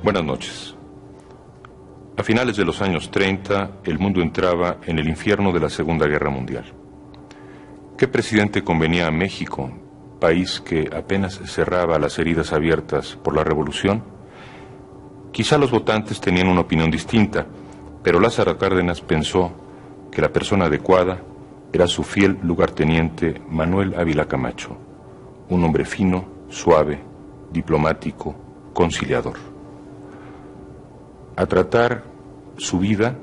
Buenas noches. A finales de los años 30, el mundo entraba en el infierno de la Segunda Guerra Mundial. ¿Qué presidente convenía a México, país que apenas cerraba las heridas abiertas por la Revolución? Quizá los votantes tenían una opinión distinta, pero Lázaro Cárdenas pensó que la persona adecuada era su fiel lugarteniente Manuel Ávila Camacho, un hombre fino, suave, diplomático, conciliador. A tratar su vida,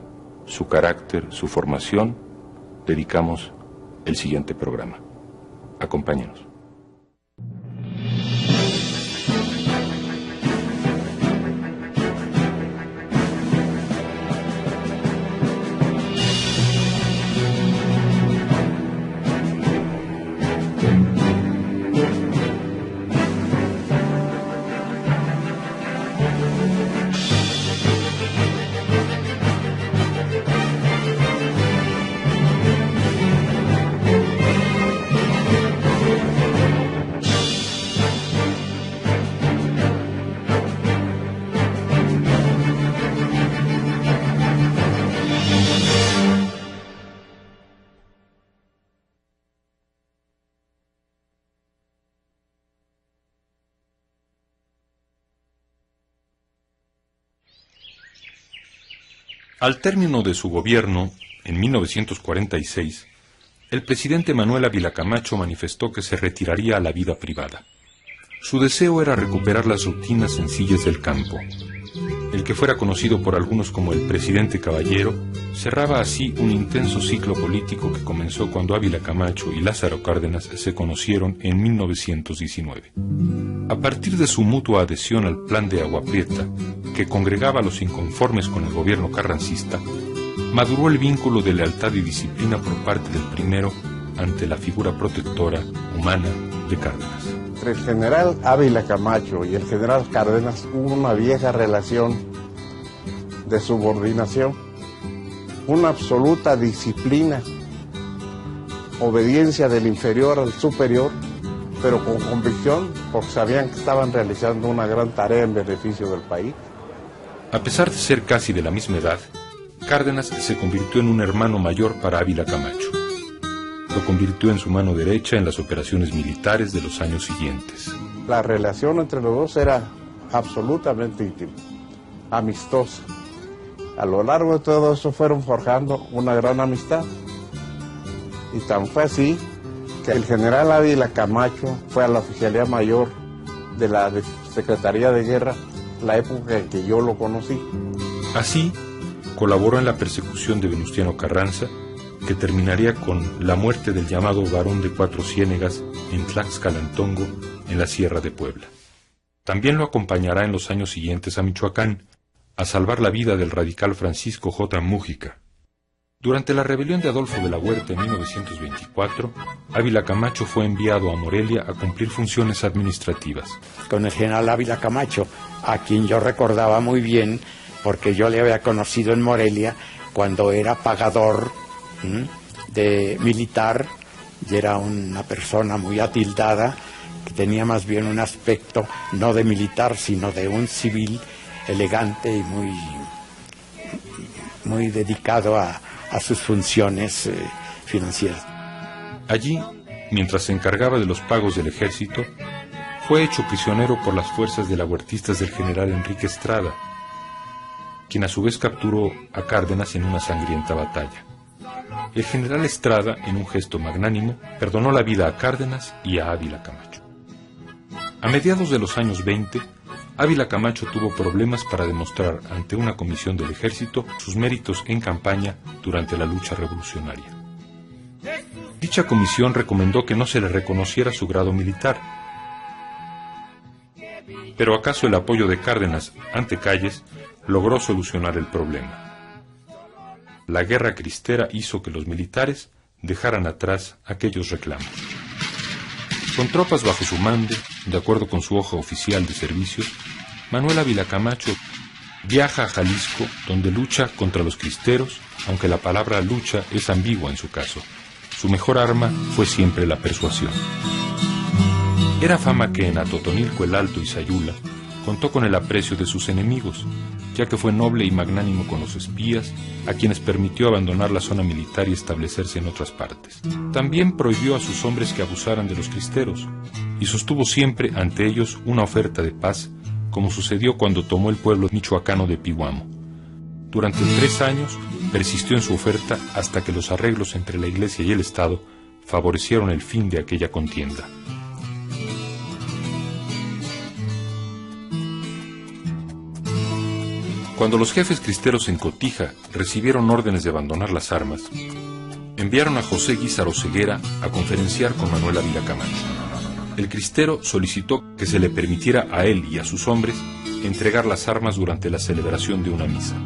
su carácter, su formación, dedicamos el siguiente programa. Acompáñenos. Al término de su gobierno, en 1946, el presidente Manuel Ávila Camacho manifestó que se retiraría a la vida privada. Su deseo era recuperar las rutinas sencillas del campo. El que fuera conocido por algunos como el presidente caballero, cerraba así un intenso ciclo político que comenzó cuando Ávila Camacho y Lázaro Cárdenas se conocieron en 1919. A partir de su mutua adhesión al plan de Agua Prieta, que congregaba a los inconformes con el gobierno carrancista, maduró el vínculo de lealtad y disciplina por parte del primero ante la figura protectora, humana, de Cárdenas. Entre el general Ávila Camacho y el general Cárdenas hubo una vieja relación de subordinación, una absoluta disciplina, obediencia del inferior al superior, pero con convicción, porque sabían que estaban realizando una gran tarea en beneficio del país. A pesar de ser casi de la misma edad, Cárdenas se convirtió en un hermano mayor para Ávila Camacho. Lo convirtió en su mano derecha en las operaciones militares de los años siguientes. La relación entre los dos era absolutamente íntima, amistosa. A lo largo de todo eso fueron forjando una gran amistad. Y tan fue así que el general Ávila Camacho fue a la Oficialía Mayor de la Secretaría de Guerra la época en que yo lo conocí. Así, colaboró en la persecución de Venustiano Carranza, que terminaría con la muerte del llamado Barón de Cuatro Ciénegas en Tlaxcalantongo, en la Sierra de Puebla. También lo acompañará en los años siguientes a Michoacán, a salvar la vida del radical Francisco J. Mújica. Durante la rebelión de Adolfo de la Huerta en 1924, Ávila Camacho fue enviado a Morelia a cumplir funciones administrativas. Con el general Ávila Camacho, a quien yo recordaba muy bien, porque yo le había conocido en Morelia cuando era pagador de militar, y era una persona muy atildada, que tenía más bien un aspecto no de militar, sino de un civil elegante y muy dedicado a sus funciones financieras. Allí, mientras se encargaba de los pagos del ejército, fue hecho prisionero por las fuerzas de la huertistas del general Enrique Estrada, quien a su vez capturó a Cárdenas en una sangrienta batalla. El general Estrada, en un gesto magnánimo, perdonó la vida a Cárdenas y a Ávila Camacho. A mediados de los años 20, Ávila Camacho tuvo problemas para demostrar ante una comisión del ejército sus méritos en campaña durante la lucha revolucionaria. Dicha comisión recomendó que no se le reconociera su grado militar. Pero ¿acaso el apoyo de Cárdenas ante Calles logró solucionar el problema? La guerra cristera hizo que los militares dejaran atrás aquellos reclamos. Con tropas bajo su mando, de acuerdo con su hoja oficial de servicios, Manuel Ávila Camacho viaja a Jalisco, donde lucha contra los cristeros, aunque la palabra lucha es ambigua en su caso. Su mejor arma fue siempre la persuasión. Era fama que en Atotonilco el Alto y Sayula, contó con el aprecio de sus enemigos, ya que fue noble y magnánimo con los espías, a quienes permitió abandonar la zona militar y establecerse en otras partes. También prohibió a sus hombres que abusaran de los cristeros, y sostuvo siempre ante ellos una oferta de paz, como sucedió cuando tomó el pueblo michoacano de Pihuamo. Durante 3 años persistió en su oferta hasta que los arreglos entre la Iglesia y el Estado favorecieron el fin de aquella contienda. Cuando los jefes cristeros en Cotija recibieron órdenes de abandonar las armas, enviaron a José Guízaro Ceguera a conferenciar con Manuel Ávila Camacho. El cristero solicitó que se le permitiera a él y a sus hombres entregar las armas durante la celebración de una misa.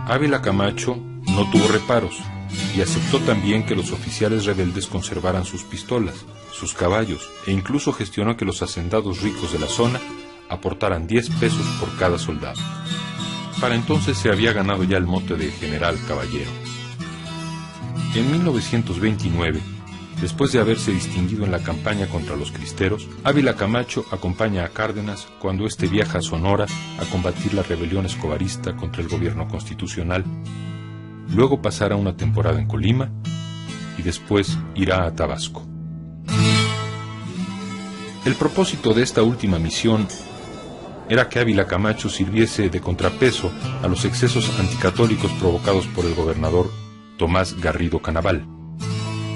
Ávila Camacho no tuvo reparos y aceptó también que los oficiales rebeldes conservaran sus pistolas, sus caballos, e incluso gestionó que los hacendados ricos de la zona aportaran 10 pesos por cada soldado. Para entonces se había ganado ya el mote de general caballero. En 1929, después de haberse distinguido en la campaña contra los cristeros, Ávila Camacho acompaña a Cárdenas cuando éste viaja a Sonora a combatir la rebelión escobarista contra el gobierno constitucional. Luego pasará una temporada en Colima y después irá a Tabasco. El propósito de esta última misión era que Ávila Camacho sirviese de contrapeso a los excesos anticatólicos provocados por el gobernador Tomás Garrido Canaval.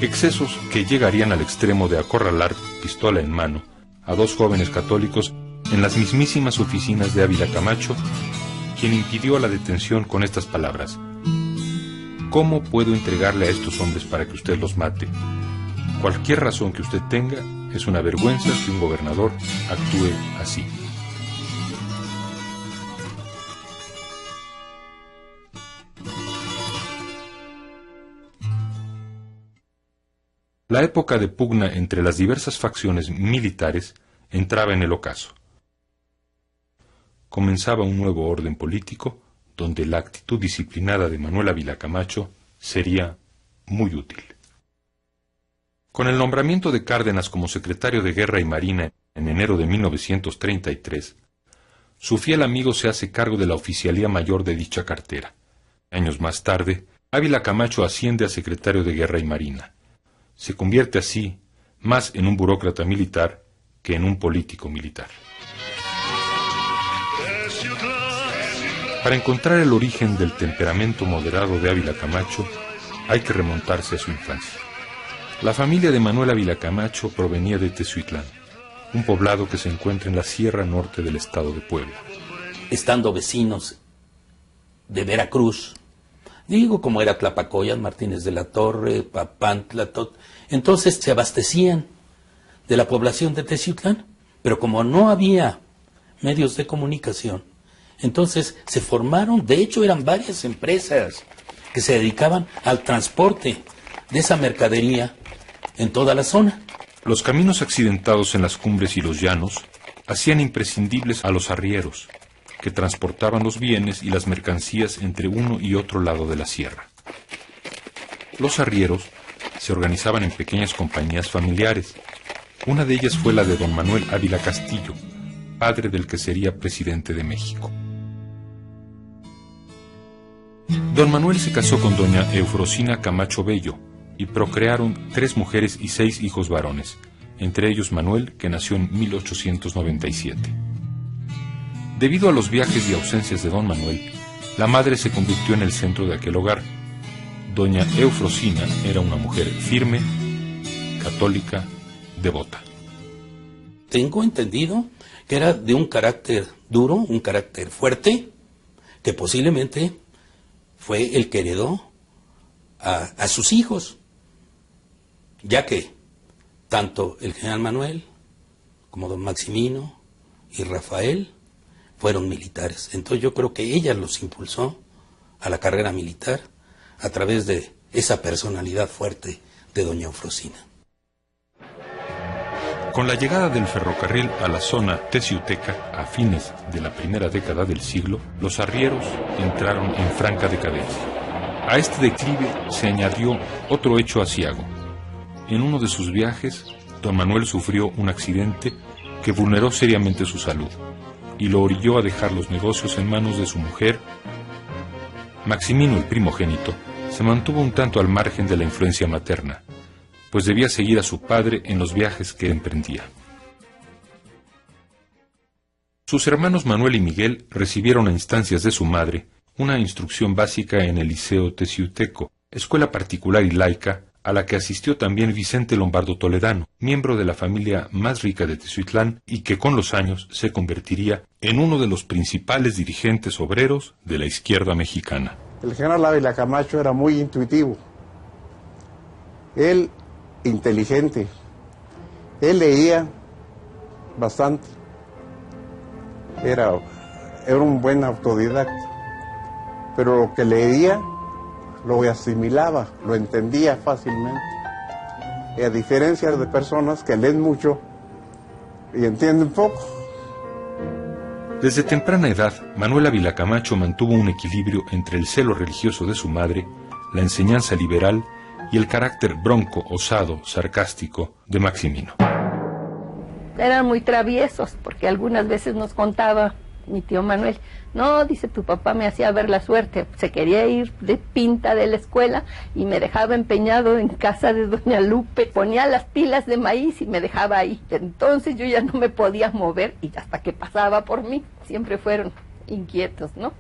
Excesos que llegarían al extremo de acorralar, pistola en mano, a 2 jóvenes católicos en las mismísimas oficinas de Ávila Camacho, quien impidió la detención con estas palabras: ¿cómo puedo entregarle a estos hombres para que usted los mate? Cualquier razón que usted tenga, es una vergüenza que un gobernador actúe así. La época de pugna entre las diversas facciones militares entraba en el ocaso. Comenzaba un nuevo orden político donde la actitud disciplinada de Manuel Ávila Camacho sería muy útil. Con el nombramiento de Cárdenas como secretario de Guerra y Marina en enero de 1933, su fiel amigo se hace cargo de la oficialía mayor de dicha cartera. Años más tarde, Ávila Camacho asciende a secretario de Guerra y Marina. Se convierte así más en un burócrata militar que en un político militar. Para encontrar el origen del temperamento moderado de Ávila Camacho, hay que remontarse a su infancia. La familia de Manuel Ávila Camacho provenía de Tezuitlán, un poblado que se encuentra en la sierra norte del estado de Puebla. Estando vecinos de Veracruz, digo, como era Tlapacoyas, Martínez de la Torre, Papantla, entonces se abastecían de la población de Teziutlán, pero como no había medios de comunicación, entonces se formaron, de hecho eran varias empresas que se dedicaban al transporte de esa mercadería en toda la zona. Los caminos accidentados en las cumbres y los llanos hacían imprescindibles a los arrieros, que transportaban los bienes y las mercancías entre uno y otro lado de la sierra. Los arrieros se organizaban en pequeñas compañías familiares. Una de ellas fue la de don Manuel Ávila Castillo, padre del que sería presidente de México. Don Manuel se casó con doña Eufrosina Camacho Bello y procrearon 3 mujeres y 6 hijos varones, entre ellos Manuel, que nació en 1897. Debido a los viajes y ausencias de don Manuel, la madre se convirtió en el centro de aquel hogar. Doña Eufrosina era una mujer firme, católica, devota. Tengo entendido que era de un carácter duro, un carácter fuerte, que posiblemente fue el que heredó a sus hijos, ya que tanto el general Manuel como don Maximino y Rafael fueron militares. Entonces yo creo que ella los impulsó a la carrera militar a través de esa personalidad fuerte de doña Eufrosina. Con la llegada del ferrocarril a la zona teciuteca a fines de la primera década del siglo, los arrieros entraron en franca decadencia. A este declive se añadió otro hecho aciago. En uno de sus viajes, don Manuel sufrió un accidente que vulneró seriamente su salud y lo orilló a dejar los negocios en manos de su mujer. Maximino, el primogénito, se mantuvo un tanto al margen de la influencia materna, pues debía seguir a su padre en los viajes que emprendía. Sus hermanos Manuel y Miguel recibieron a instancias de su madre una instrucción básica en el Liceo Teciuteco, escuela particular y laica a la que asistió también Vicente Lombardo Toledano, miembro de la familia más rica de Teciutlán y que con los años se convertiría en uno de los principales dirigentes obreros de la izquierda mexicana. El general Ávila Camacho era muy intuitivo, él inteligente, él leía bastante, era un buen autodidacta, pero lo que leía lo asimilaba, lo entendía fácilmente, y a diferencia de personas que leen mucho y entienden poco. Desde temprana edad, Manuel Ávila Camacho mantuvo un equilibrio entre el celo religioso de su madre, la enseñanza liberal y el carácter bronco, osado, sarcástico de Maximino. Eran muy traviesos, porque algunas veces nos contaba mi tío Manuel, no, dice, tu papá me hacía ver la suerte, se quería ir de pinta de la escuela y me dejaba empeñado en casa de doña Lupe, ponía las pilas de maíz y me dejaba ahí, entonces yo ya no me podía mover y hasta que pasaba por mí, siempre fueron inquietos, ¿no?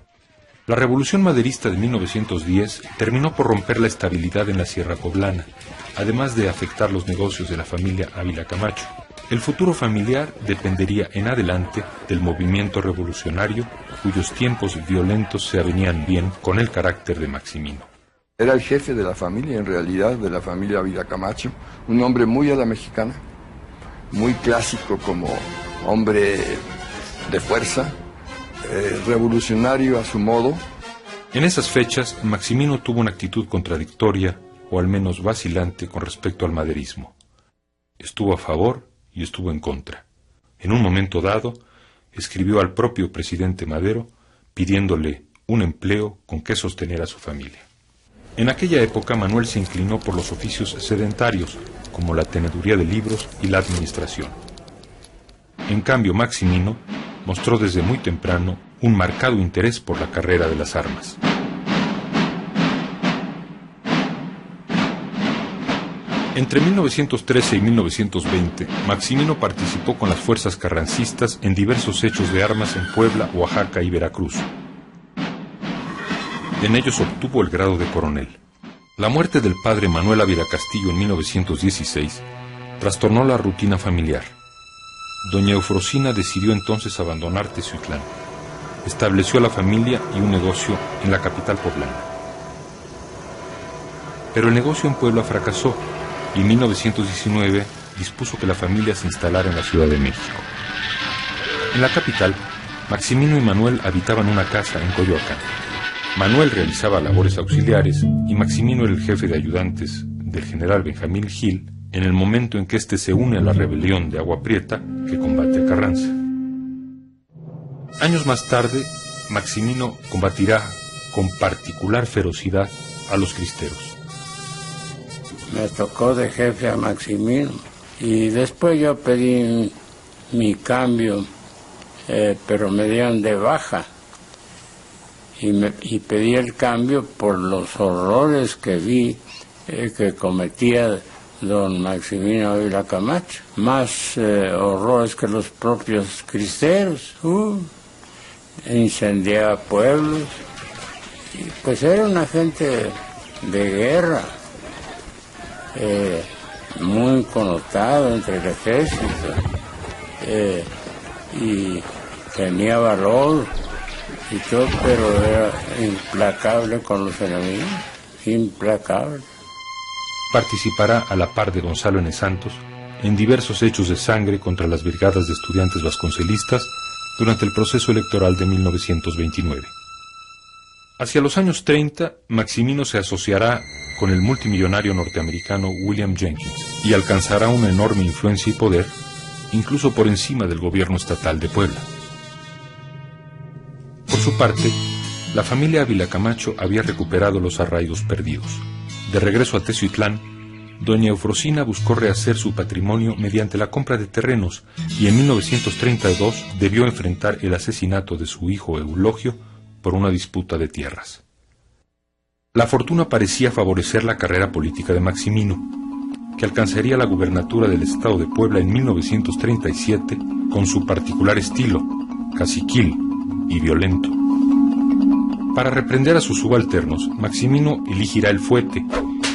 La revolución maderista de 1910 terminó por romper la estabilidad en la Sierra Poblana, además de afectar los negocios de la familia Ávila Camacho. El futuro familiar dependería en adelante del movimiento revolucionario, cuyos tiempos violentos se avenían bien con el carácter de Maximino. Era el jefe de la familia, en realidad, de la familia Ávila Camacho, un hombre muy a la mexicana, muy clásico como hombre de fuerza, revolucionario a su modo. En esas fechas, Maximino tuvo una actitud contradictoria, o al menos vacilante, con respecto al maderismo. Estuvo a favor y estuvo en contra. En un momento dado, escribió al propio presidente Madero pidiéndole un empleo con que sostener a su familia. En aquella época, Manuel se inclinó por los oficios sedentarios, como la teneduría de libros y la administración. En cambio, Maximino mostró desde muy temprano un marcado interés por la carrera de las armas. Entre 1913 y 1920, Maximino participó con las fuerzas carrancistas en diversos hechos de armas en Puebla, Oaxaca y Veracruz. En ellos obtuvo el grado de coronel. La muerte del padre Manuel Ávila Castillo en 1916 trastornó la rutina familiar. Doña Eufrosina decidió entonces abandonar Teciutlán. Estableció la familia y un negocio en la capital poblana. Pero el negocio en Puebla fracasó y en 1919 dispuso que la familia se instalara en la Ciudad de México. En la capital, Maximino y Manuel habitaban una casa en Coyoacán. Manuel realizaba labores auxiliares y Maximino era el jefe de ayudantes del general Benjamín Gil en el momento en que éste se une a la rebelión de Agua Prieta que combate a Carranza. Años más tarde, Maximino combatirá con particular ferocidad a los cristeros. Me tocó de jefe a Maximino y después yo pedí mi cambio, pero me dieron de baja y pedí el cambio por los horrores que vi que cometía don Maximino Ávila Camacho, más horrores que los propios cristeros, incendiaba pueblos, y pues era una gente de guerra. Muy connotado entre el ejército y tenía valor y todo, pero era implacable con los enemigos, implacable. Participará a la par de Gonzalo N. Santos en diversos hechos de sangre contra las brigadas de estudiantes vasconcelistas durante el proceso electoral de 1929. Hacia los años 30, Maximino se asociará con el multimillonario norteamericano William Jenkins y alcanzará una enorme influencia y poder, incluso por encima del gobierno estatal de Puebla. Por su parte, la familia Ávila Camacho había recuperado los arraigos perdidos. De regreso a Teciutlán, doña Eufrosina buscó rehacer su patrimonio mediante la compra de terrenos y en 1932 debió enfrentar el asesinato de su hijo Eulogio por una disputa de tierras. La fortuna parecía favorecer la carrera política de Maximino, que alcanzaría la gubernatura del estado de Puebla en 1937 con su particular estilo, caciquil y violento. Para reprender a sus subalternos, Maximino elegirá el fuete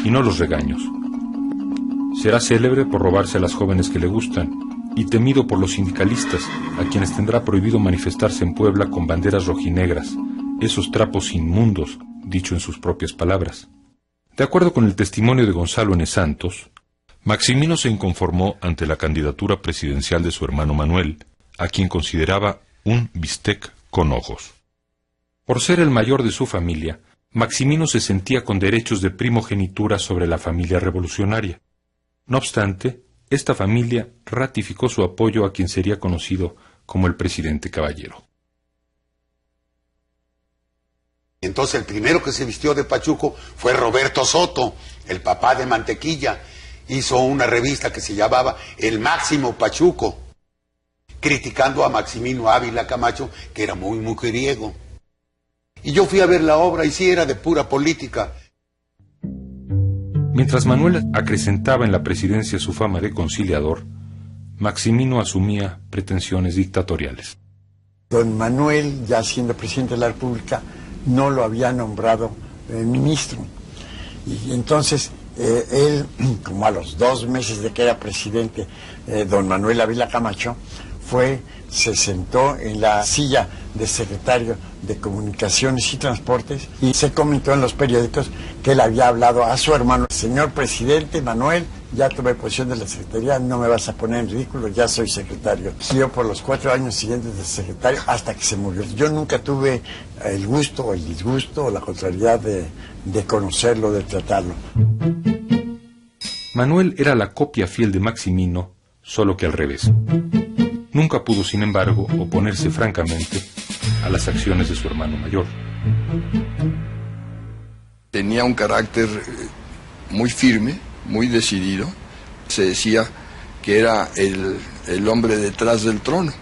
y no los regaños. Será célebre por robarse a las jóvenes que le gustan y temido por los sindicalistas, a quienes tendrá prohibido manifestarse en Puebla con banderas rojinegras, esos trapos inmundos, dicho en sus propias palabras. De acuerdo con el testimonio de Gonzalo N. Santos, Maximino se inconformó ante la candidatura presidencial de su hermano Manuel, a quien consideraba un bistec con ojos. Por ser el mayor de su familia, Maximino se sentía con derechos de primogenitura sobre la familia revolucionaria. No obstante, esta familia ratificó su apoyo a quien sería conocido como el presidente Caballero. Entonces el primero que se vistió de pachuco fue Roberto Soto, el papá de Mantequilla. Hizo una revista que se llamaba El Máximo Pachuco, criticando a Maximino Ávila Camacho, que era muy mujeriego. Y yo fui a ver la obra y sí era de pura política. Mientras Manuel acrecentaba en la presidencia su fama de conciliador, Maximino asumía pretensiones dictatoriales. Don Manuel, ya siendo presidente de la República, no lo había nombrado ministro. Y entonces él, como a los 2 meses de que era presidente, don Manuel Ávila Camacho, se sentó en la silla de secretario de Comunicaciones y Transportes y se comentó en los periódicos que él había hablado a su hermano: señor presidente Manuel, ya tomé posesión de la secretaría, no me vas a poner en ridículo, ya soy secretario. Siguió por los 4 años siguientes de secretario hasta que se murió. Yo nunca tuve el gusto o el disgusto o la contrariedad de conocerlo, de tratarlo. Manuel era la copia fiel de Maximino, solo que al revés. Nunca pudo, sin embargo, oponerse francamente a las acciones de su hermano mayor. Tenía un carácter muy firme, muy decidido. Se decía que era el hombre detrás del trono,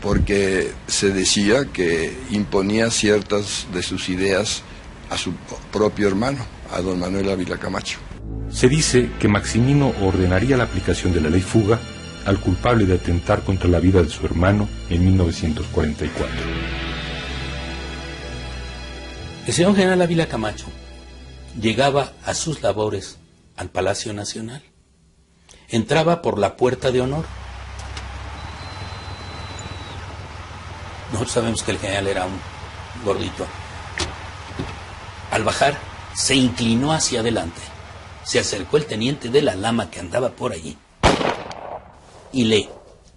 porque se decía que imponía ciertas de sus ideas a su propio hermano, a don Manuel Ávila Camacho. Se dice que Maximino ordenaría la aplicación de la ley fuga al culpable de atentar contra la vida de su hermano en 1944. El señor general Ávila Camacho llegaba a sus labores al Palacio Nacional. Entraba por la puerta de honor. Nosotros sabemos que el general era un gordito. Al bajar, se inclinó hacia adelante. Se acercó el teniente de la Lama que andaba por allí y le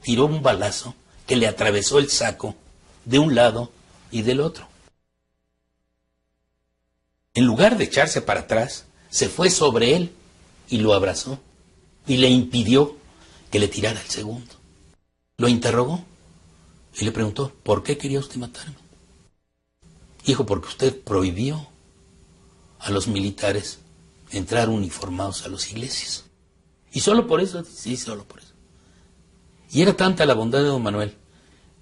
tiró un balazo que le atravesó el saco de un lado y del otro. En lugar de echarse para atrás, se fue sobre él y lo abrazó y le impidió que le tirara el segundo. Lo interrogó y le preguntó: ¿por qué quería usted matarme? Dijo: porque usted prohibió a los militares entrar uniformados a las iglesias. Y solo por eso, sí, solo por eso. Y era tanta la bondad de don Manuel,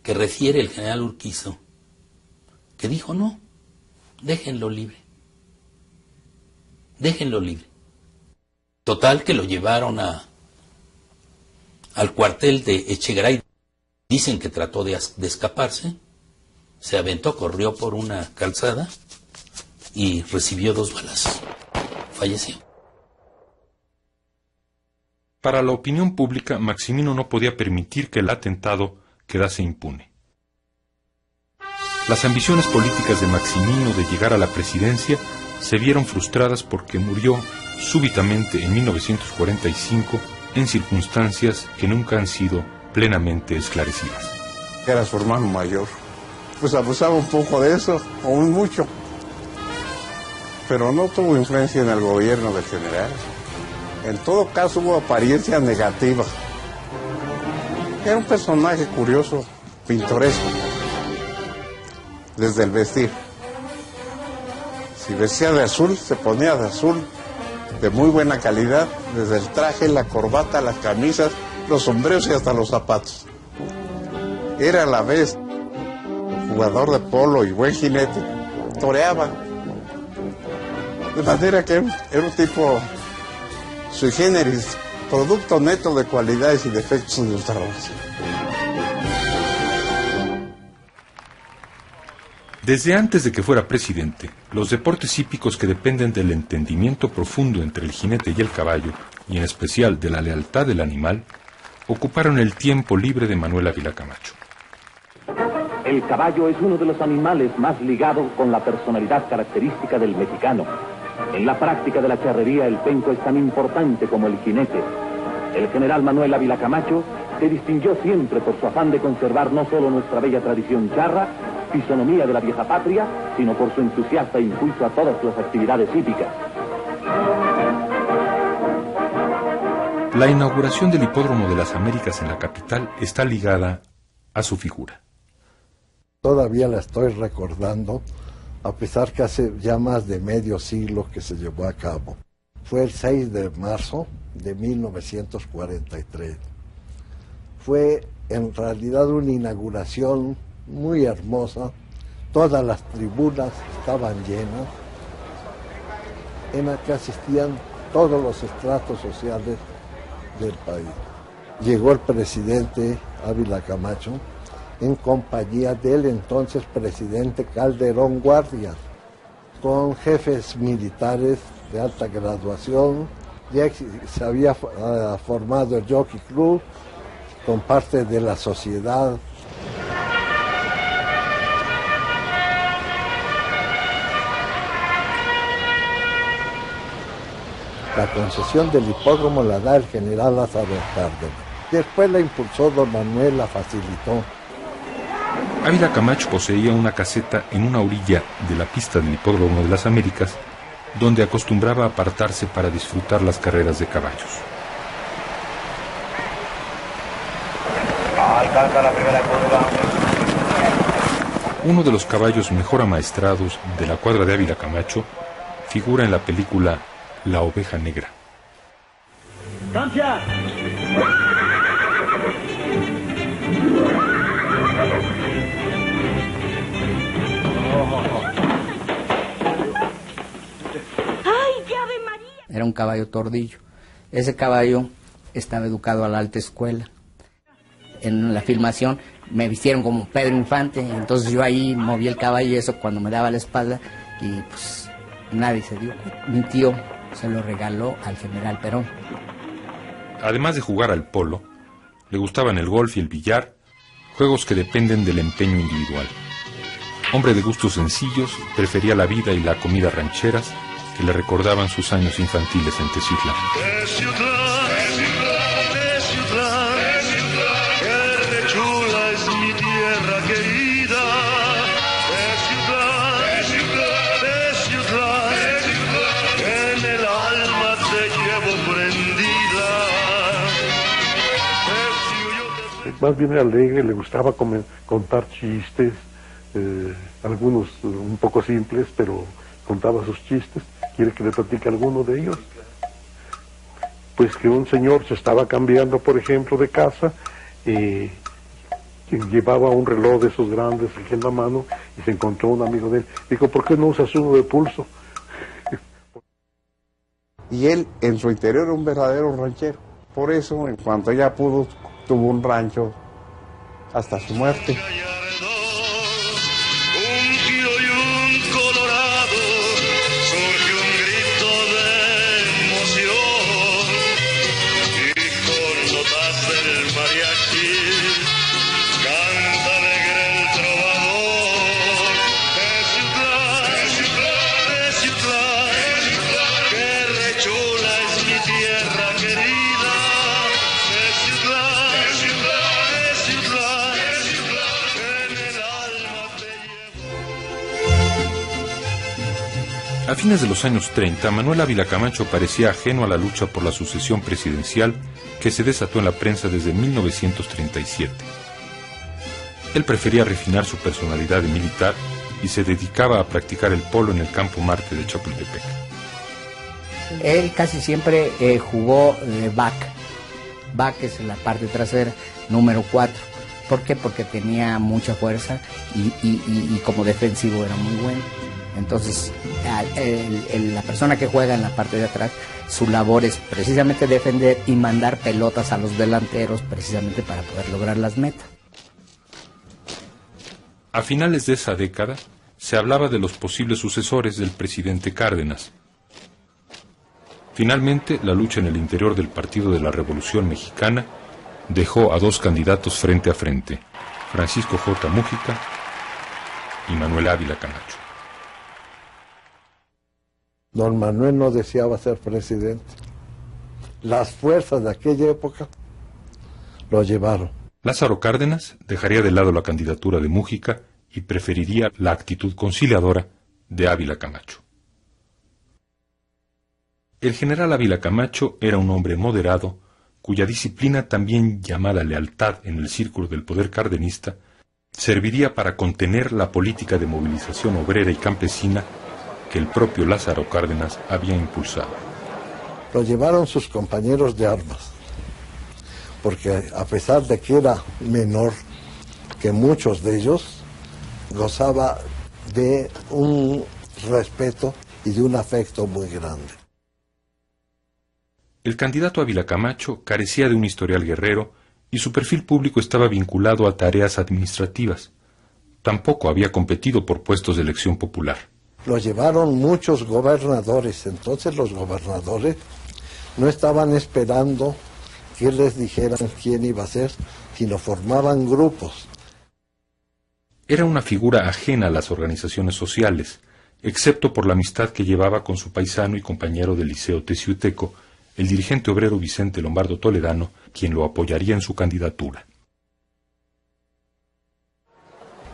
que refiere el general Urquizo, que dijo: no, déjenlo libre. Déjenlo libre. Total que lo llevaron al cuartel de Echegaray. Dicen que trató de escaparse, se aventó, corrió por una calzada y recibió 2 balazos. Falleció. Para la opinión pública, Maximino no podía permitir que el atentado quedase impune. Las ambiciones políticas de Maximino de llegar a la presidencia se vieron frustradas porque murió súbitamente en 1945 en circunstancias que nunca han sido plenamente esclarecidas. Era su hermano mayor. Pues abusaba un poco de eso, o un mucho, pero no tuvo influencia en el gobierno del general. En todo caso hubo apariencia negativa. Era un personaje curioso, pintoresco, desde el vestir. Si vestía de azul, se ponía de azul, de muy buena calidad, desde el traje, la corbata, las camisas, los sombreros y hasta los zapatos. Era a la vez jugador de polo y buen jinete, toreaba. De manera que era un tipo sui generis, producto neto de cualidades y defectos de nuestra raza. Desde antes de que fuera presidente, los deportes hípicos que dependen del entendimiento profundo entre el jinete y el caballo, y en especial de la lealtad del animal, ocuparon el tiempo libre de Manuel Ávila Camacho. El caballo es uno de los animales más ligados con la personalidad característica del mexicano. En la práctica de la charrería, el penco es tan importante como el jinete. El general Manuel Ávila Camacho se distinguió siempre por su afán de conservar no solo nuestra bella tradición charra, fisonomía de la vieja patria, sino por su entusiasta impulso a todas las actividades hípicas. La inauguración del Hipódromo de las Américas en la capital está ligada a su figura. Todavía la estoy recordando, a pesar que hace ya más de medio siglo que se llevó a cabo. Fue el 6 de marzo de 1943. Fue en realidad una inauguración muy hermosa. Todas las tribunas estaban llenas, en la que asistían todos los estratos sociales del país. Llegó el presidente Ávila Camacho en compañía del entonces presidente Calderón Guardia, con jefes militares de alta graduación. Ya se había formado el Jockey Club con parte de la sociedad. La concesión del hipódromo la da el general Lázaro Cárdenas. Después la impulsó don Manuel, la facilitó. Ávila Camacho poseía una caseta en una orilla de la pista del Hipódromo de las Américas, donde acostumbraba a apartarse para disfrutar las carreras de caballos. Alcanza la primera curva. Uno de los caballos mejor amaestrados de la cuadra de Ávila Camacho figura en la película La Oveja Negra. ¡Cancia! Era un caballo tordillo. Ese caballo estaba educado a la alta escuela. En la filmación me vistieron como Pedro Infante, entonces yo ahí moví el caballo y eso cuando me daba la espalda y pues nadie se dio cuenta. Mi tío se lo regaló al general Perón. Además de jugar al polo, le gustaban el golf y el billar, juegos que dependen del empeño individual. Hombre de gustos sencillos, prefería la vida y la comida rancheras que le recordaban sus años infantiles en Teciutlán. Qué chula es mi tierra querida. Teciutlán, en el alma te llevo prendida. Más bien alegre, le gustaba contar chistes, algunos un poco simples, pero contaba sus chistes. ¿Quiere que le platique alguno de ellos? Pues que un señor se estaba cambiando, por ejemplo, de casa, que llevaba un reloj de esos grandes aquí en la mano, y se encontró un amigo de él. Dijo, ¿por qué no usas uno de pulso? Y él, en su interior, era un verdadero ranchero. Por eso, en cuanto ya pudo, tuvo un rancho hasta su muerte. A fines de los años 30, Manuel Ávila Camacho parecía ajeno a la lucha por la sucesión presidencial que se desató en la prensa desde 1937. Él prefería refinar su personalidad de militar y se dedicaba a practicar el polo en el Campo Marte de Chapultepec. Él casi siempre jugó back. Back es la parte trasera, número 4. ¿Por qué? Porque tenía mucha fuerza y como defensivo era muy bueno. Entonces, la persona que juega en la parte de atrás, su labor es precisamente defender y mandar pelotas a los delanteros, precisamente para poder lograr las metas. A finales de esa década, se hablaba de los posibles sucesores del presidente Cárdenas. Finalmente, la lucha en el interior del Partido de la Revolución Mexicana dejó a dos candidatos frente a frente, Francisco J. Múgica y Manuel Ávila Camacho. Don Manuel no deseaba ser presidente. Las fuerzas de aquella época lo llevaron. Lázaro Cárdenas dejaría de lado la candidatura de Múgica y preferiría la actitud conciliadora de Ávila Camacho. El general Ávila Camacho era un hombre moderado, cuya disciplina, también llamada lealtad en el círculo del poder cardenista, serviría para contener la política de movilización obrera y campesina que el propio Lázaro Cárdenas había impulsado. Lo llevaron sus compañeros de armas, porque a pesar de que era menor que muchos de ellos, gozaba de un respeto y de un afecto muy grande. El candidato Ávila Camacho carecía de un historial guerrero y su perfil público estaba vinculado a tareas administrativas. Tampoco había competido por puestos de elección popular. Lo llevaron muchos gobernadores, entonces los gobernadores no estaban esperando que les dijeran quién iba a ser, sino formaban grupos. Era una figura ajena a las organizaciones sociales, excepto por la amistad que llevaba con su paisano y compañero del Liceo Teciuteco, el dirigente obrero Vicente Lombardo Toledano, quien lo apoyaría en su candidatura.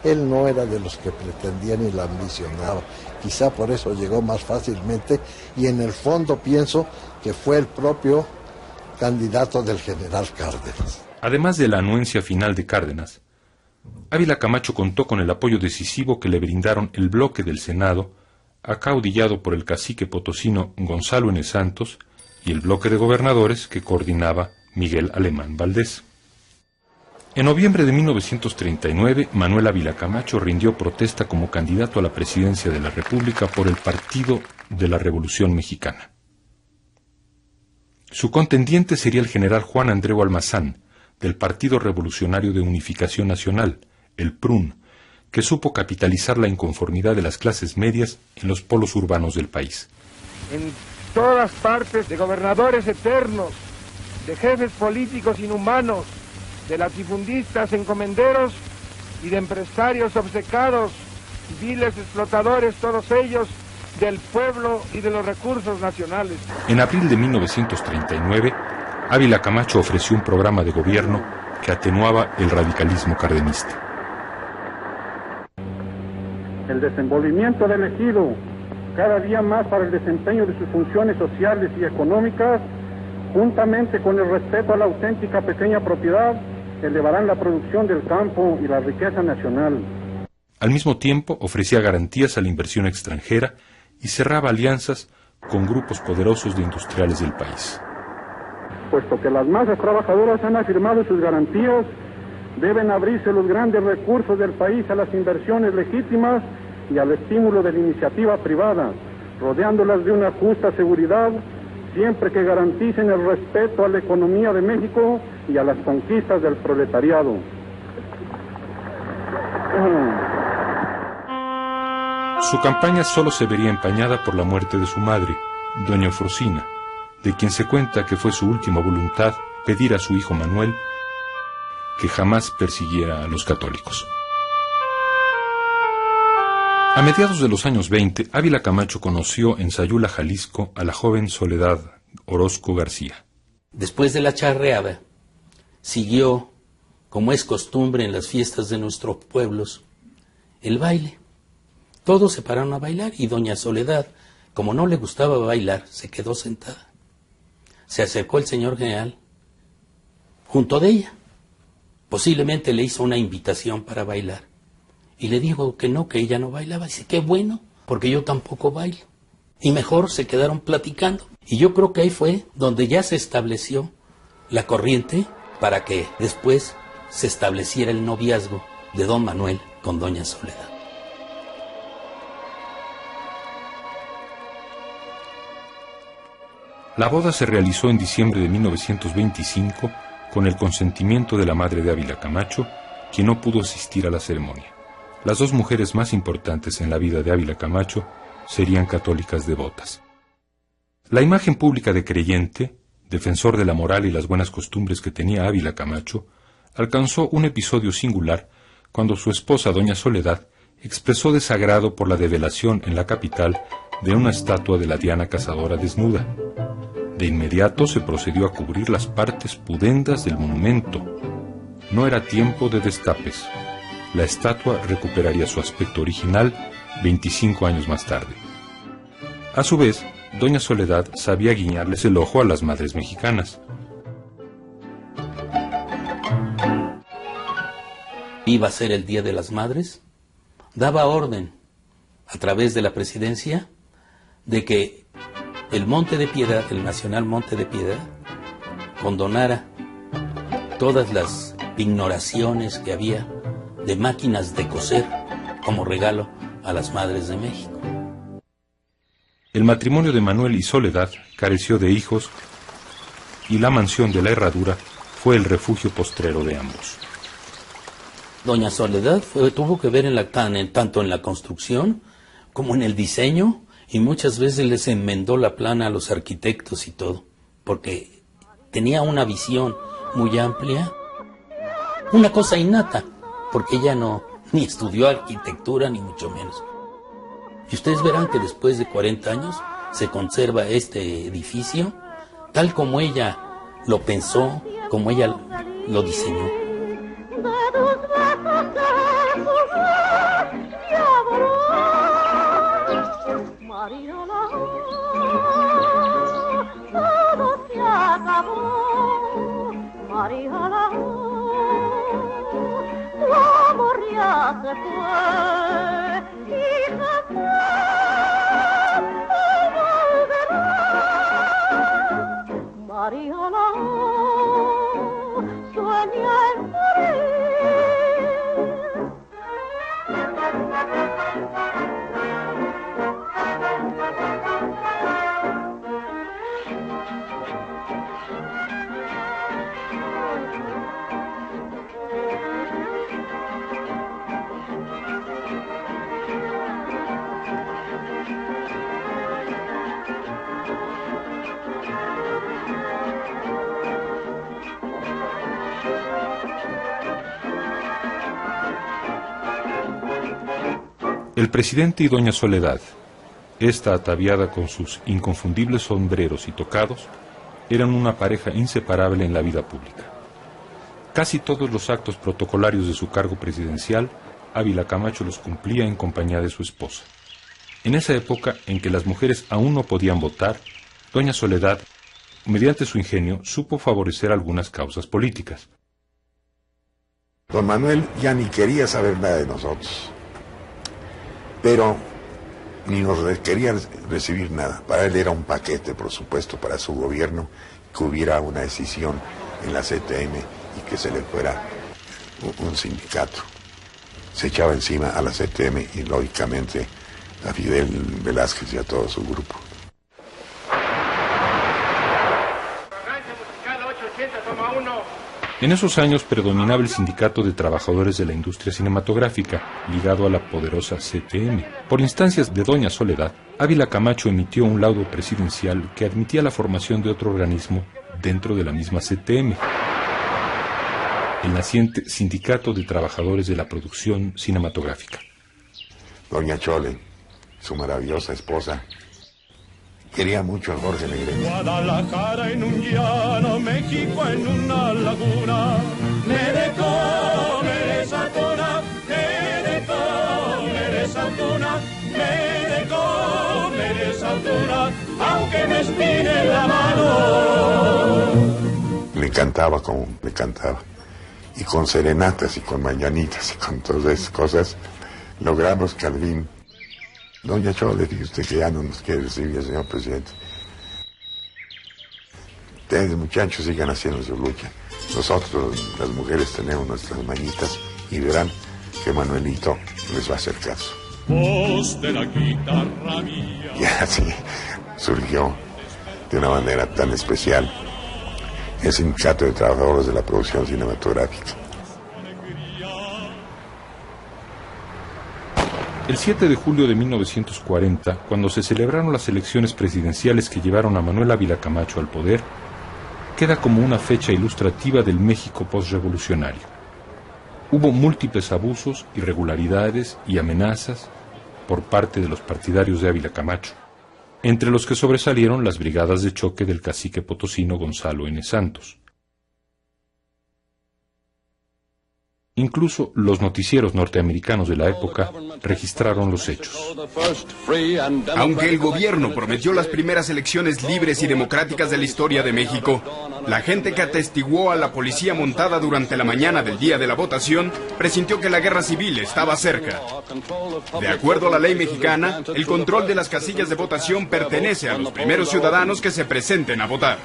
Él no era de los que pretendía ni la ambicionaba. Quizá por eso llegó más fácilmente y en el fondo pienso que fue el propio candidato del general Cárdenas. Además de la anuencia final de Cárdenas, Ávila Camacho contó con el apoyo decisivo que le brindaron el bloque del Senado, acaudillado por el cacique potosino Gonzalo N. Santos, y el bloque de gobernadores que coordinaba Miguel Alemán Valdés. En noviembre de 1939, Manuel Ávila Camacho rindió protesta como candidato a la presidencia de la República por el Partido de la Revolución Mexicana. Su contendiente sería el general Juan Andreu Almazán, del Partido Revolucionario de Unificación Nacional, el PRUN, que supo capitalizar la inconformidad de las clases medias en los polos urbanos del país. En todas partes, de gobernadores eternos, de jefes políticos inhumanos, de latifundistas encomenderos y de empresarios obcecados, viles explotadores, todos ellos, del pueblo y de los recursos nacionales. En abril de 1939, Ávila Camacho ofreció un programa de gobierno que atenuaba el radicalismo cardenista. El desenvolvimiento del ejido, cada día más para el desempeño de sus funciones sociales y económicas, juntamente con el respeto a la auténtica pequeña propiedad, elevarán la producción del campo y la riqueza nacional. Al mismo tiempo, ofrecía garantías a la inversión extranjera y cerraba alianzas con grupos poderosos de industriales del país. Puesto que las masas trabajadoras han afirmado sus garantías, deben abrirse los grandes recursos del país a las inversiones legítimas y al estímulo de la iniciativa privada, rodeándolas de una justa seguridad, siempre que garanticen el respeto a la economía de México y a las conquistas del proletariado. Su campaña solo se vería empañada por la muerte de su madre, doña Eufrosina, de quien se cuenta que fue su última voluntad pedir a su hijo Manuel que jamás persiguiera a los católicos. A mediados de los años 20, Ávila Camacho conoció en Sayula, Jalisco, a la joven Soledad Orozco García. Después de la charreada, siguió, como es costumbre en las fiestas de nuestros pueblos, el baile. Todos se pararon a bailar y doña Soledad, como no le gustaba bailar, se quedó sentada. Se acercó el señor general junto de ella. Posiblemente le hizo una invitación para bailar. Y le dijo que no, que ella no bailaba. Dice, qué bueno, porque yo tampoco bailo. y mejor se quedaron platicando. Y yo creo que ahí fue donde ya se estableció la corriente para que después se estableciera el noviazgo de don Manuel con doña Soledad. La boda se realizó en diciembre de 1925 con el consentimiento de la madre de Ávila Camacho, quien no pudo asistir a la ceremonia. Las dos mujeres más importantes en la vida de Ávila Camacho serían católicas devotas. La imagen pública de creyente, defensor de la moral y las buenas costumbres que tenía Ávila Camacho, alcanzó un episodio singular cuando su esposa, doña Soledad, expresó desagrado por la develación en la capital de una estatua de la Diana Cazadora desnuda. De inmediato se procedió a cubrir las partes pudendas del monumento. No era tiempo de destapes. La estatua recuperaría su aspecto original 25 años más tarde. A su vez, doña Soledad sabía guiñarles el ojo a las madres mexicanas. Iba a ser el Día de las Madres, daba orden a través de la presidencia de que el Monte de Piedad, el Nacional Monte de Piedad, condonara todas las ignoraciones que había de máquinas de coser como regalo a las madres de México. El matrimonio de Manuel y Soledad careció de hijos y la mansión de la Herradura fue el refugio postrero de ambos. Doña Soledad tuvo que ver tanto en la construcción como en el diseño, y muchas veces les enmendó la plana a los arquitectos y todo, porque tenía una visión muy amplia, una cosa innata, porque ella no ni estudió arquitectura ni mucho menos. Y ustedes verán que después de 40 años se conserva este edificio tal como ella lo pensó, como ella lo diseñó. El presidente y doña Soledad, esta ataviada con sus inconfundibles sombreros y tocados, eran una pareja inseparable en la vida pública. Casi todos los actos protocolarios de su cargo presidencial, Ávila Camacho los cumplía en compañía de su esposa. En esa época en que las mujeres aún no podían votar, doña Soledad, mediante su ingenio, supo favorecer algunas causas políticas. Don Manuel ya ni quería saber nada de nosotros, pero ni nos quería recibir nada. Para él era un paquete, por supuesto, para su gobierno, que hubiera una decisión en la CTM y que se le fuera un sindicato. Se echaba encima a la CTM y, lógicamente, a Fidel Velázquez y a todo su grupo. En esos años predominaba el sindicato de trabajadores de la industria cinematográfica, ligado a la poderosa CTM. Por instancias de doña Soledad, Ávila Camacho emitió un laudo presidencial que admitía la formación de otro organismo dentro de la misma CTM, el naciente Sindicato de Trabajadores de la Producción Cinematográfica. Doña Chole, su maravillosa esposa, quería mucho a Jorge Negrete. Guadalajara en un llano, México en una laguna. Me de comer esa tuna, me de comer esa tuna, me de comer esa tuna, aunque me espine la mano. Le cantaba como le cantaba. Y con serenatas y con mañanitas y con todas esas cosas, logramos que al fin Doña Chole, dice usted que ya no nos quiere recibir, señor presidente. Ustedes, muchachos, sigan haciendo su lucha. Nosotros, las mujeres, tenemos nuestras mañitas y verán que Manuelito les va a hacer caso. Voz de la guitarra mía. Y así surgió de una manera tan especial el Sindicato de Trabajadores de la Producción Cinematográfica. El 7 de julio de 1940, cuando se celebraron las elecciones presidenciales que llevaron a Manuel Ávila Camacho al poder, queda como una fecha ilustrativa del México postrevolucionario. Hubo múltiples abusos, irregularidades y amenazas por parte de los partidarios de Ávila Camacho, entre los que sobresalieron las brigadas de choque del cacique potosino Gonzalo N. Santos. Incluso los noticieros norteamericanos de la época registraron los hechos. Aunque el gobierno prometió las primeras elecciones libres y democráticas de la historia de México, la gente que atestiguó a la policía montada durante la mañana del día de la votación presintió que la guerra civil estaba cerca. De acuerdo a la ley mexicana, el control de las casillas de votación pertenece a los primeros ciudadanos que se presenten a votar.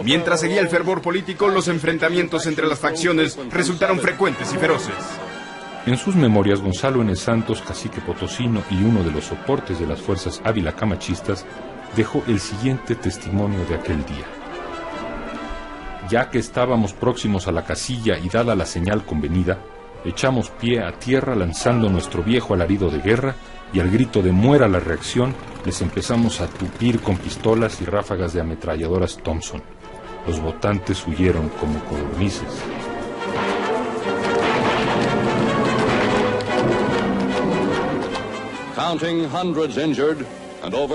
Mientras seguía el fervor político, los enfrentamientos entre las facciones resultaron frecuentes y feroces. En sus memorias, Gonzalo N. Santos, cacique potosino y uno de los soportes de las fuerzas Ávila Camachistas, dejó el siguiente testimonio de aquel día. Ya que estábamos próximos a la casilla y dada la señal convenida, echamos pie a tierra lanzando nuestro viejo alarido de guerra y al grito de muera la reacción, les empezamos a tupir con pistolas y ráfagas de ametralladoras Thompson. Los votantes huyeron como codornices.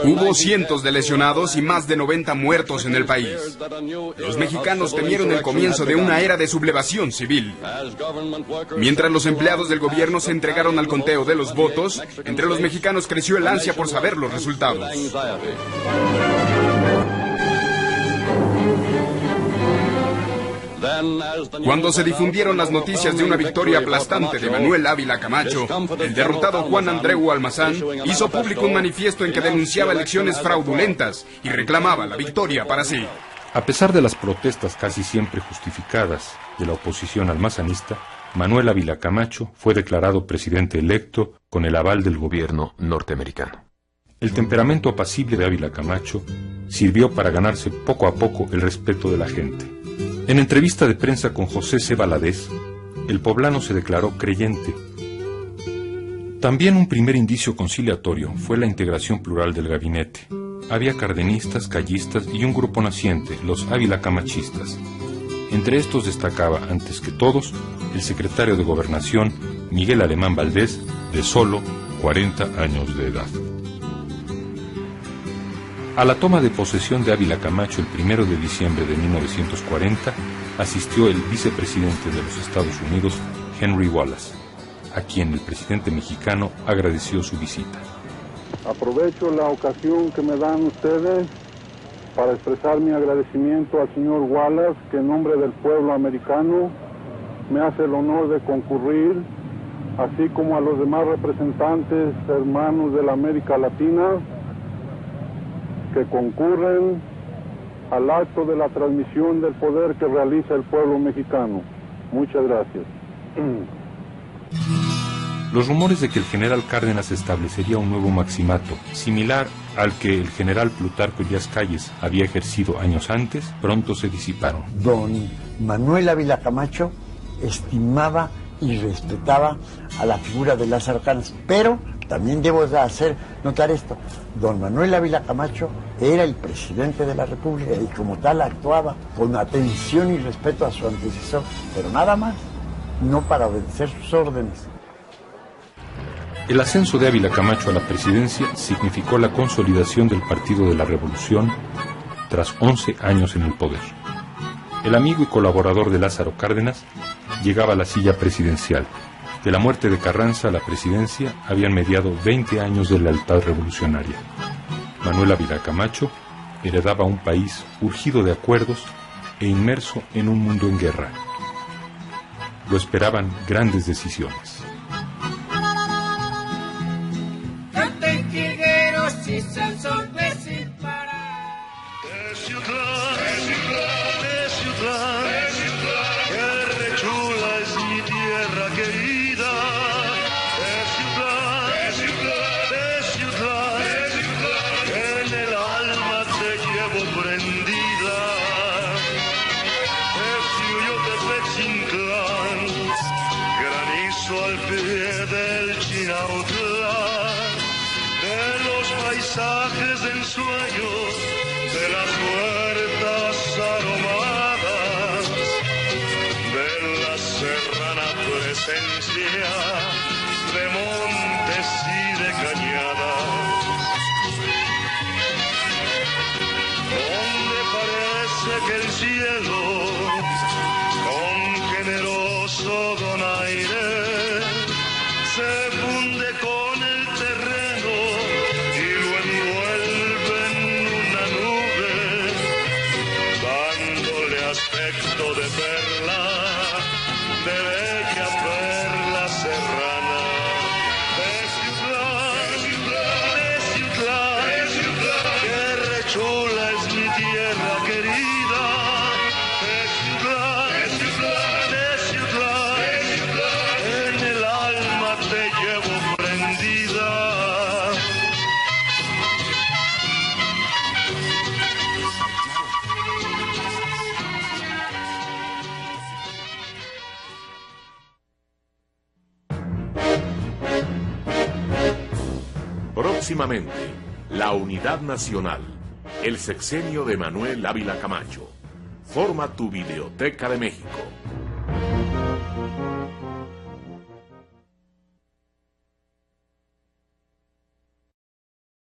Hubo cientos de lesionados y más de 90 muertos en el país. Los mexicanos temieron el comienzo de una era de sublevación civil. Mientras los empleados del gobierno se entregaron al conteo de los votos, entre los mexicanos creció el ansia por saber los resultados. Cuando se difundieron las noticias de una victoria aplastante de Manuel Ávila Camacho, el derrotado Juan Andreu Almazán hizo público un manifiesto en que denunciaba elecciones fraudulentas y reclamaba la victoria para sí. A pesar de las protestas casi siempre justificadas de la oposición almazanista, Manuel Ávila Camacho fue declarado presidente electo con el aval del gobierno norteamericano. El temperamento apacible de Ávila Camacho sirvió para ganarse poco a poco el respeto de la gente. En entrevista de prensa con José C. Valadez, el poblano se declaró creyente. También un primer indicio conciliatorio fue la integración plural del gabinete. Había cardenistas, callistas y un grupo naciente, los Ávila Camachistas. Entre estos destacaba, antes que todos, el secretario de Gobernación, Miguel Alemán Valdés, de solo 40 años de edad. A la toma de posesión de Ávila Camacho el 1 de diciembre de 1940, asistió el vicepresidente de los Estados Unidos, Henry Wallace, a quien el presidente mexicano agradeció su visita. Aprovecho la ocasión que me dan ustedes para expresar mi agradecimiento al señor Wallace, que en nombre del pueblo americano me hace el honor de concurrir, así como a los demás representantes hermanos de la América Latina, que concurren al acto de la transmisión del poder que realiza el pueblo mexicano. Muchas gracias. Los rumores de que el general Cárdenas establecería un nuevo maximato, similar al que el general Plutarco Elías Calles había ejercido años antes, pronto se disiparon. Don Manuel Ávila Camacho estimaba y respetaba a la figura de Lázaro Cárdenas, pero también debo hacer notar esto: don Manuel Ávila Camacho era el presidente de la República y como tal actuaba con atención y respeto a su antecesor, pero nada más, no para obedecer sus órdenes. El ascenso de Ávila Camacho a la presidencia significó la consolidación del Partido de la Revolución tras 11 años en el poder. El amigo y colaborador de Lázaro Cárdenas llegaba a la silla presidencial. De la muerte de Carranza a la presidencia habían mediado 20 años de lealtad revolucionaria. Manuel Ávila Camacho heredaba un país urgido de acuerdos e inmerso en un mundo en guerra. Lo esperaban grandes decisiones. Que te Paisajes de ensueño de las huertas aromadas, de la serrana presencia de montes y de cañadas, donde parece que el cielo con generoso donaire se funde con el terreno y lo envuelve en una nube, dándole aspecto de perla, de bella perla serrana. De Ciutlán, que rechula es mi tierra querida. De Ciutlán, en el alma te llevo prendida. Próximamente, la Unidad Nacional, el sexenio de Manuel Ávila Camacho. Forma tu Videoteca de México.